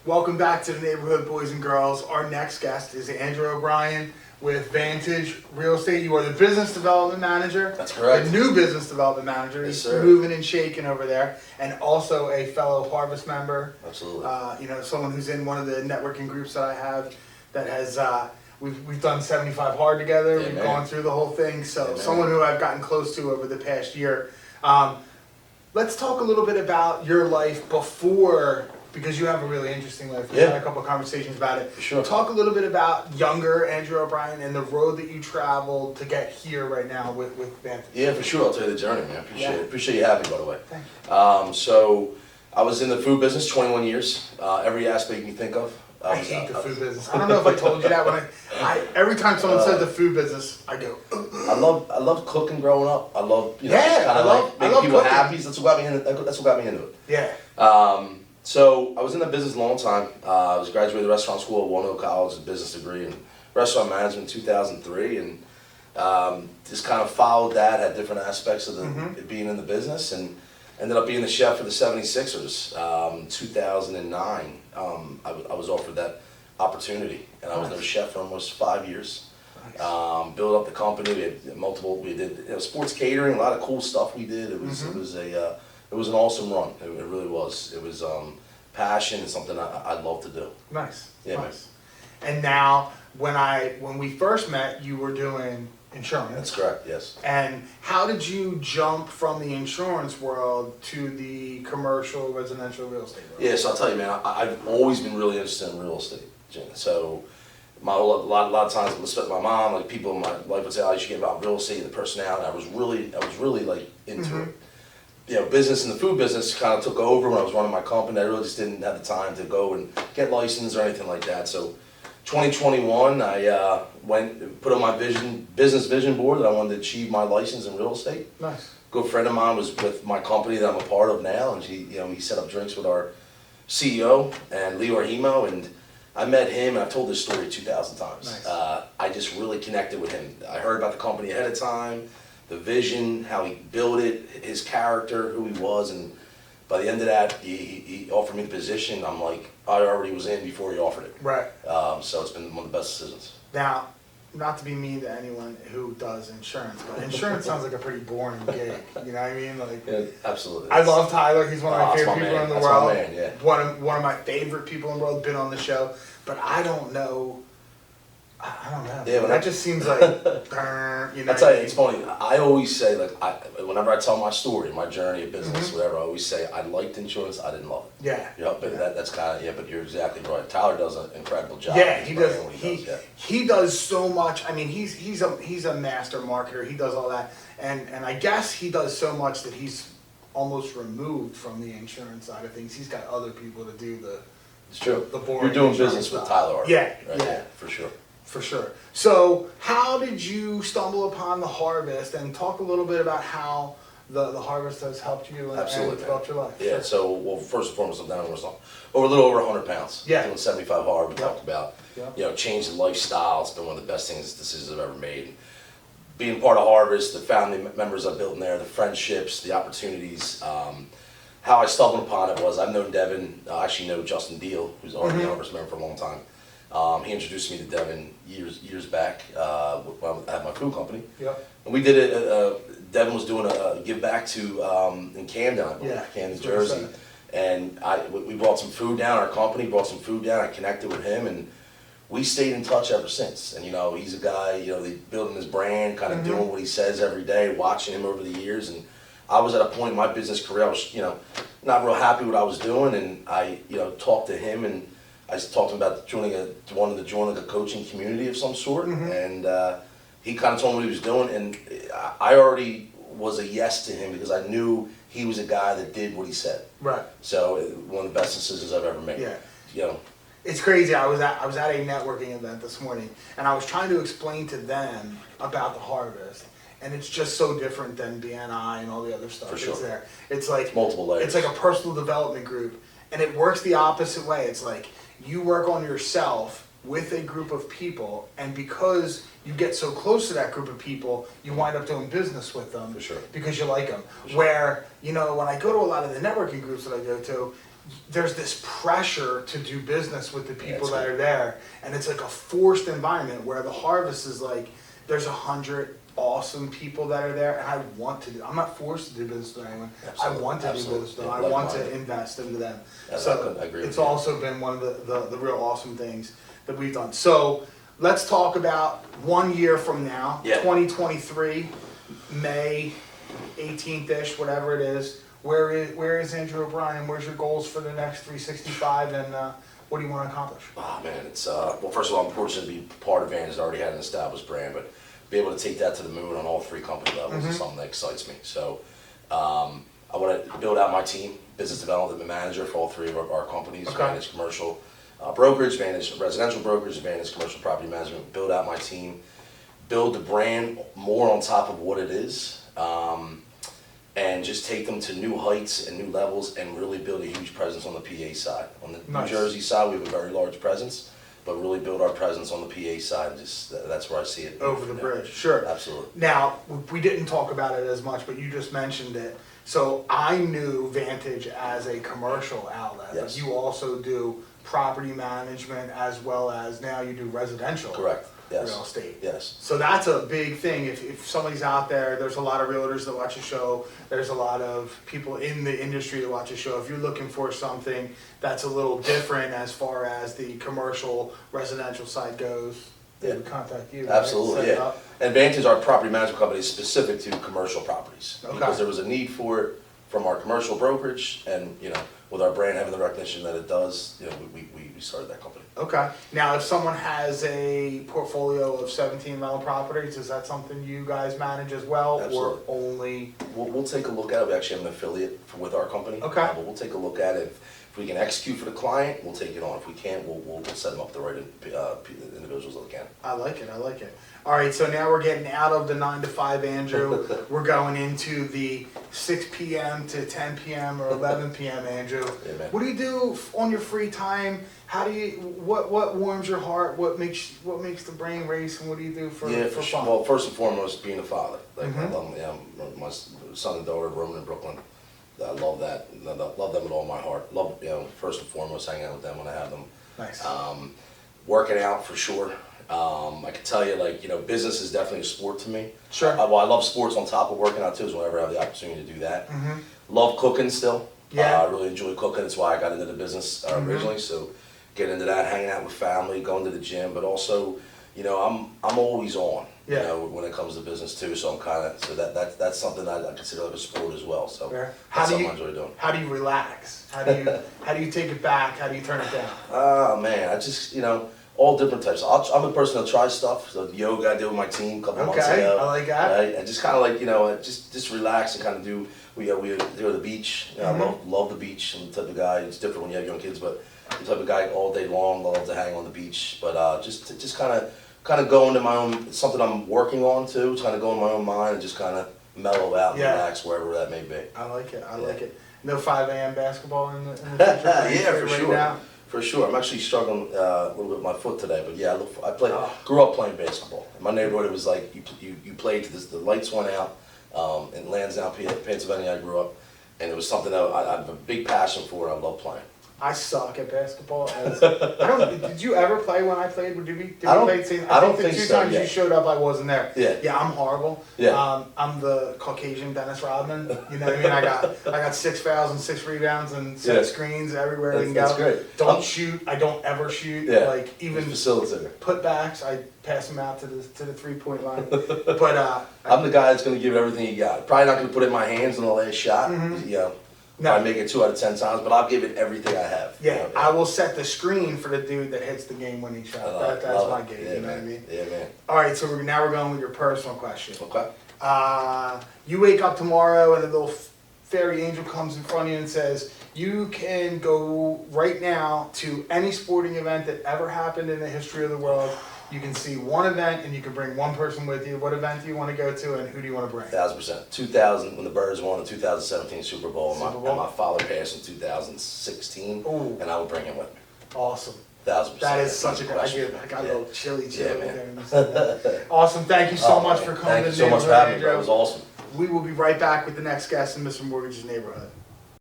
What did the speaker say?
Welcome back to the neighborhood, boys and girls. Our next guest is Andrew Obrien with Vantage Real Estate. You are the business development manager. That's correct. The new business development manager. Yes, He's sir. moving and shaking over there, and also a fellow Harvest member. Absolutely. Someone who's in one of the networking groups that I have that has. We've done 75 hard together. Yeah, We've man. gone through the whole thing. So Yeah, someone who I've gotten close to over the past year. Let's talk a little bit about your life before, because you have a really interesting life. We've Yeah. had a couple of conversations about it. Sure. Talk a little bit about younger Andrew Obrien and the road that you traveled to get here right now with Vantage. Yeah, for sure. I'll tell you the journey, man. Appreciate it. Appreciate you having me, by the way. Thank you. So I was in the food business 21 years. Every aspect you can think of. I hate the food business. I don't know if I told you that when I every time someone says the food business, I go. I loved cooking growing up. I love Yeah, kind I of love- like I making love people cooking. happy. That's what got me into. That's what got me into it. Yeah. So I was in the business a long time. I was graduated restaurant school at One Oak College, a business degree in restaurant management in 2003, and just kind of followed that. Had different aspects of it being in the business, and ended up being the chef for the 76ers. 2009, I was offered that opportunity, and I was their chef for almost 5 years. Nice. Built up the company. We had multiple. We did sports catering, a lot of cool stuff we did. It was it was an awesome run. It really was. It was passion and something I'd love to do. Nice. Yeah, Nice. And now, when we first met, you were doing insurance. That's correct. Yes. And how did you jump from the insurance world to the commercial residential real estate world? Yeah. So I'll tell you, man. I've always been really interested in real estate. So a lot of times, especially my mom, like people in my life would say, "Oh, you should get involved in real estate." And the personality, I was really like into it. Business in the food business kind of took over when I was running my company. I really just didn't have the time to go and get licensed or anything like that. So 2021, I put on my business vision board that I wanted to achieve my license in real estate. Nice. Good friend of mine was with my company that I'm a part of now, and he set up drinks with our CEO and Leo Arhimo, and I met him, and I've told this story 2,000 times. Nice. I just really connected with him. I heard about the company ahead of time, the vision, how he built it, his character, who he was, and by the end of that, he offered me the position. I'm like, I already was in before he offered it. Right. So it's been one of the best decisions. Now, not to be mean to anyone who does insurance, but insurance sounds like a pretty boring gig. You know what I mean? Like, Yeah, absolutely. I love Tyler. He's one of my that's favorite my people man. in the That's world. my man, yeah. One of my favorite people in the world. Been on the show, but I don't know. I don't know. Yeah, that just seems like, you know. I tell you, it's funny. I always say, whenever I tell my story, my journey of business, whatever, I always say I liked insurance, I didn't love it. Yeah. But that's kind of but you're exactly right. Tyler does an incredible job. Yeah, he does. What he does. He does so much. I mean, he's a master marketer. He does all that, and I guess he does so much that he's almost removed from the insurance side of things. He's got other people to do the. It's true. The boring You're doing insurance business with stuff. Tyler. Right? Yeah, Right? yeah. For sure. For sure. So, how did you stumble upon the harvest, and talk a little bit about how the harvest has helped you and Absolutely, developed your life? Yeah. Sure. So, well, first and foremost, I'm down over a little over 100 pounds. Yeah. Doing 75 hard. We talked about. Yeah. Changing lifestyle. It's been one of the best decisions I've ever made. Being part of Harvest, the family members I built in there, the friendships, the opportunities. How I stumbled upon it was I've known Devin. I actually know Justin Deal, who's already a Harvest member for a long time. He introduced me to Devin years back when I had my food company. Yep. And we did it. Devin was doing a give back to in Camden, I believe, Camden, Jersey. And we brought some food down. Our company brought some food down. I connected with him, and we stayed in touch ever since. And he's a guy, building his brand, kind of doing what he says every day, watching him over the years. And I was at a point in my business career, I was, not real happy with what I was doing, and I, talked to him, and I talked to him about wanting to join like a coaching community of some sort, and he kind of told me what he was doing, and I already was a yes to him because I knew he was a guy that did what he said. Right. So one of the best decisions I've ever made. Yeah. It's crazy. I was at a networking event this morning, and I was trying to explain to them about the harvest. And it's just so different than BNI and all the other stuff For sure. that's there. It's like Multiple layers. It's like a personal development group, and it works the opposite way. It's like you work on yourself with a group of people, and because you get so close to that group of people, you wind up doing business with them. For sure. Because you like them. For sure. Where when I go to a lot of the networking groups that I go to, there's this pressure to do business with the people that are there, and it's like a forced environment where the harvest is like there's 100 awesome people that are there, and I want to do. I'm not forced to do business with anyone. Absolutely. I want to do business with them. I want to invest into them. So I agree it's also been one of the real awesome things that we've done. So let's talk about 1 year from now, 2023, May 18th-ish, whatever it is. Where is Andrew Obrien? Where's your goals for the next 365, and what do you want to accomplish? Oh man, it's well, first of all, I'm fortunate to be part of Vantage. I already had an established brand, but be able to take that to the moon on all 3 company levels is something that excites me. So I want to build out my team, business development manager for all 3 of our companies, Vantage Commercial Brokerage, Vantage Residential Brokerage, Vantage Commercial Property Management. Build out my team, build the brand more on top of what it is, and just take them to new heights and new levels, and really build a huge presence on the PA side. On the New Jersey side, we have a very large presence, but really build our presence on the PA side. Just that's where I see it. Over the bridge, sure. Absolutely. Now, we didn't talk about it as much, but you just mentioned it. So I knew Vantage as a commercial outlet. Yes. But you also do property management as well as now you do residential. Correct. Yes. Real estate. Yes. So that's a big thing. If somebody's out there, there's a lot of realtors that watch the show. There's a lot of people in the industry that watch the show. If you're looking for something that's a little different as far as the commercial residential side goes, they would contact you. Absolutely, right? And Vantage, our property management company, is specific to commercial properties. Okay. Because there was a need for it from our commercial brokerage, and with our brand having the recognition that it does, we started that company. Okay. Now, if someone has a portfolio of 17 rental properties, is that something you guys manage as well? Absolutely. Or only? We'll take a look at it. We actually have an affiliate with our company. Okay. But we'll take a look at it. If we can execute for the client, we'll take it on. If we can't, we'll set them up the right individuals that can. I like it. All right, so now we're getting out of the 9 to 5, Andrew. We're going into the 6 p.m. to 10 p.m. or 11 p.m., Andrew. Yeah, man. What do you do on your free time? How do you? What warms your heart? What makes the brain race? And what do you do for fun? Well, first and foremost, being a father. Like I love my son and daughter, Roman in Brooklyn. I love that. I love them with all my heart. Love, first and foremost, hanging out with them when I have them. Nice. Working out for sure. I can tell you, business is definitely a sport to me. Sure. I love sports on top of working out too, so whenever I have the opportunity to do that. Love cooking still. Yeah. I really enjoy cooking. That's why I got into the business originally. So get into that, hanging out with family, going to the gym, but also, I'm always on. Yeah. When it comes to business too. So that's something I consider like a sport as well. So Fair. that's something I enjoy doing. How do you relax? How do you take it back? How do you turn it down? Oh man, I just all different types. I'm the person that tries stuff. So yoga I did with my team a couple months ago. I like that. Right? I just kind of like just relax and kind of do. We go to the beach. I love the beach. I'm the type of guy. It's different when you have young kids, but I'm the type of guy all day long. Love to hang on the beach. But just kind of go into my own, something I'm working on too. Just kind of go in my own mind and just kind of mellow out and relax wherever that may be. I like it. I like it. No 5 a.m. basketball in the future? Yeah, for right sure. Now? For sure. I'm actually struggling a little bit with my foot today, but yeah, grew up playing basketball. In my neighborhood, it was like you played to this, the lights went out in Lansdowne, Pennsylvania. I grew up, and it was something that I have a big passion for. I love playing. I suck at basketball. Did you ever play when I played? Did we play? I don't the think two so, times you showed up, I wasn't there. Yeah, I'm horrible. Yeah. I'm the Caucasian Dennis Rodman. You know what I mean? I got 6 fouls and 6 rebounds and 7 screens everywhere we can go. That's great. Don't shoot. I don't ever shoot. Yeah. Like even facilitator. Putbacks, I pass them out to the 3-point line. But I'm the guy that's going to give it everything you got. Probably not going to put it in my hands on the last shot. No. I make it 2 out of 10 times, but I'll give it everything I have. Yeah, I will set the screen for the dude that hits the game-winning shot. That's my game. Yeah, you know what I mean? Yeah, man. All right, so now we're going with your personal question. Okay. You wake up tomorrow and a little fairy angel comes in front of you and says, you can go right now to any sporting event that ever happened in the history of the world. You can see one event and you can bring one person with you. What event do you want to go to and who do you want to bring? 1,000%. 2000, when the Birds won the 2017 Super Bowl, and my father passed in 2016, Ooh. and I would bring him with me. Awesome. 1,000%. That is such a good idea. I got a little chilly Yeah, right man. there when you said that. Awesome. Thank you so much for coming to the Thank you so much for having me, bro. It neighborhood. was awesome. We will be right back with the next guest in Mr. Mortgage's neighborhood.